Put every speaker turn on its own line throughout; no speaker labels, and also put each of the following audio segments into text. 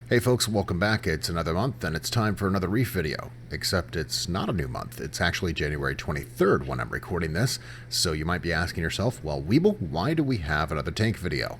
Hey folks, welcome back. It's another month and it's time for another reef video. Except it's not a new month. It's actually January 23rd when I'm recording this. So you might be asking yourself, well, Weeble, why do we have another tank video?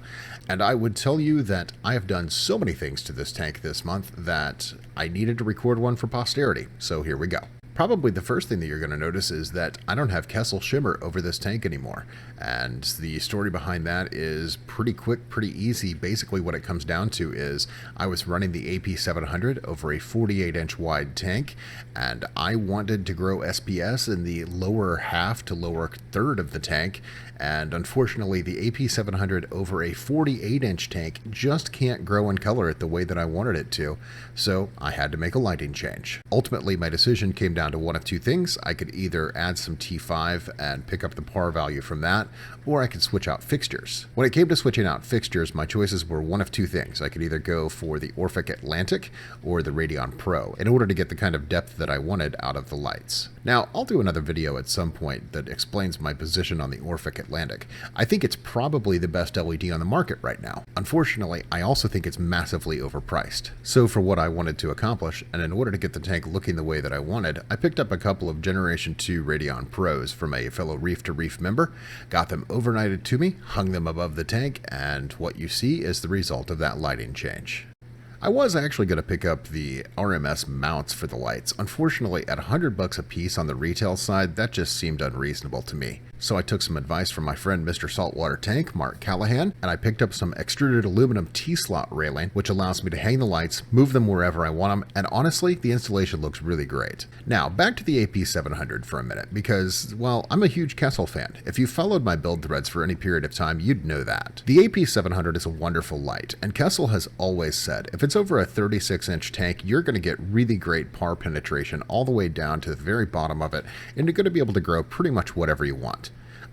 And I would tell you that I have done so many things to this tank this month that I needed to record one for posterity. So here we go. Probably the first thing that you're going to notice is that I don't have Kessil shimmer over this tank anymore. And the story behind that is pretty quick, pretty easy. Basically what it comes down to is I was running the AP700 over a 48-inch wide tank, and I wanted to grow SPS in the lower half to lower third of the tank. And unfortunately, the AP700 over a 48-inch tank just can't grow and color it the way that I wanted it to, so I had to make a lighting change. Ultimately, my decision came down to one of two things. I could either add some T5 and pick up the par value from that, or I could switch out fixtures. When it came to switching out fixtures, my choices were one of two things. I could either go for the Orphic Atlantic or the Radeon Pro in order to get the kind of depth that I wanted out of the lights. Now, I'll do another video at some point that explains my position on the Orphic Atlantic. I think it's probably the best LED on the market right now. Unfortunately, I also think it's massively overpriced. So for what I wanted to accomplish, and in order to get the tank looking the way that I wanted, I picked up a couple of Generation 2 Radeon Pros from a fellow Reef to Reef member, got them overnighted to me, hung them above the tank, and what you see is the result of that lighting change. I was actually going to pick up the RMS mounts for the lights. Unfortunately, at $100 a piece on the retail side, that just seemed unreasonable to me. So I took some advice from my friend Mr. Saltwater Tank, Mark Callahan, and I picked up some extruded aluminum T-slot railing, which allows me to hang the lights, move them wherever I want them, and honestly, the installation looks really great. Now, back to the AP700 for a minute, because, well, I'm a huge Kessil fan. If you followed my build threads for any period of time, you'd know that. The AP700 is a wonderful light, and Kessil has always said, if it's over a 36-inch tank, you're going to get really great par penetration all the way down to the very bottom of it, and you're going to be able to grow pretty much whatever you want.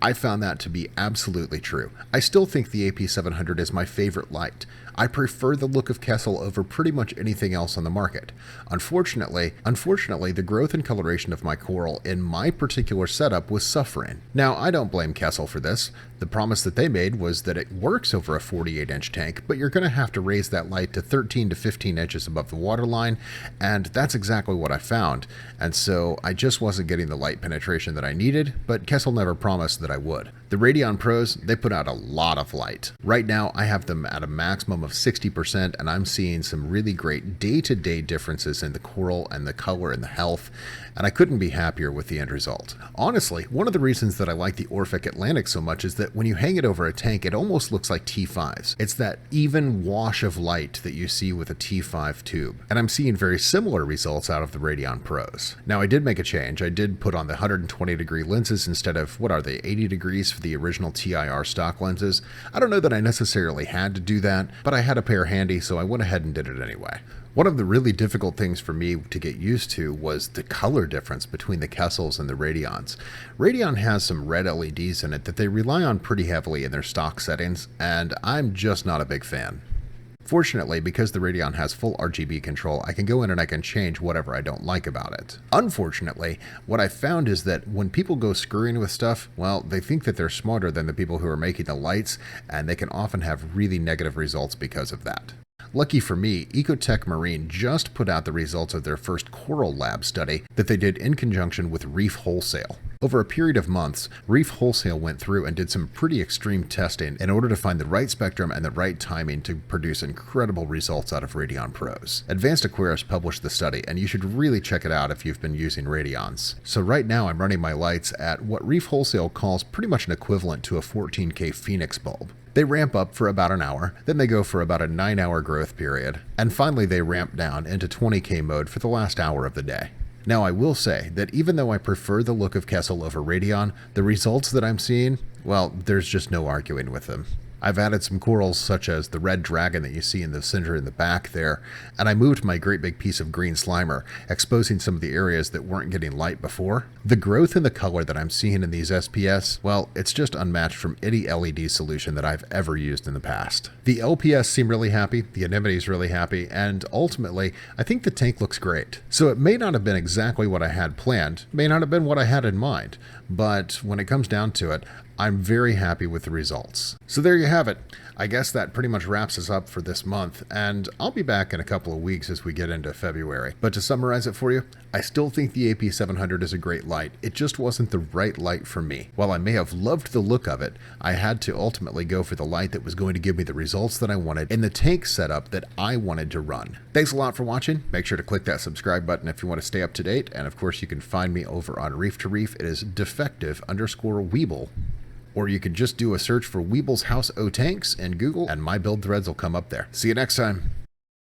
I found that to be absolutely true. I still think the AP700 is my favorite light. I prefer the look of Kessil over pretty much anything else on the market. Unfortunately, the growth and coloration of my coral in my particular setup was suffering. Now, I don't blame Kessil for this. The promise that they made was that it works over a 48-inch tank, but you're going to have to raise that light to 13 to 15 inches above the waterline, and that's exactly what I found. And so I just wasn't getting the light penetration that I needed, but Kessil never promised that I would. The Radeon Pros, they put out a lot of light. Right now, I have them at a maximum of 60%, and I'm seeing some really great day-to-day differences in the coral and the color and the health, and I couldn't be happier with the end result. Honestly, one of the reasons that I like the Orphic Atlantic so much is that when you hang it over a tank, it almost looks like T5s. It's that even wash of light that you see with a T5 tube, and I'm seeing very similar results out of the Radeon Pros. Now, I did make a change. I did put on the 120-degree lenses instead of, what are they, 80 degrees for the original TIR stock lenses. I don't know that I necessarily had to do that, but I had a pair handy, so I went ahead and did it anyway. One of the really difficult things for me to get used to was the color difference between the Kessils and the Radeons. Radeon has some red LEDs in it that they rely on pretty heavily in their stock settings, and I'm just not a big fan. Fortunately, because the Radeon has full RGB control, I can go in and I can change whatever I don't like about it. Unfortunately, what I found is that when people go screwing with stuff, well, they think that they're smarter than the people who are making the lights, and they can often have really negative results because of that. Lucky for me, Ecotech Marine just put out the results of their first coral lab study that they did in conjunction with Reef Wholesale. Over a period of months, Reef Wholesale went through and did some pretty extreme testing in order to find the right spectrum and the right timing to produce incredible results out of Radeon Pros. Advanced Aquarists published the study, and you should really check it out if you've been using Radeons. So right now I'm running my lights at what Reef Wholesale calls pretty much an equivalent to a 14K Phoenix bulb. They ramp up for about an hour, then they go for about a 9-hour growth period, and finally they ramp down into 20K mode for the last hour of the day. Now, I will say that even though I prefer the look of Kessil over Radeon, the results that I'm seeing, well, there's just no arguing with them. I've added some corals such as the red dragon that you see in the center in the back there, and I moved my great big piece of green slimer, exposing some of the areas that weren't getting light before. The growth and the color that I'm seeing in these SPS, well, it's just unmatched from any LED solution that I've ever used in the past. The LPS seem really happy, the Anemone's really happy, and ultimately, I think the tank looks great. So it may not have been exactly what I had planned, may not have been what I had in mind, but when it comes down to it, I'm very happy with the results. So there you have it. I guess that pretty much wraps us up for this month, and I'll be back in a couple of weeks as we get into February. But to summarize it for you, I still think the AP700 is a great light. It just wasn't the right light for me. While I may have loved the look of it, I had to ultimately go for the light that was going to give me the results that I wanted and the tank setup that I wanted to run. Thanks a lot for watching. Make sure to click that subscribe button if you want to stay up to date, and of course you can find me over on Reef to Reef. It is defective_Weeble. Or you can just do a search for Weeble's House O Tanks in Google, and my build threads will come up there. See you next time.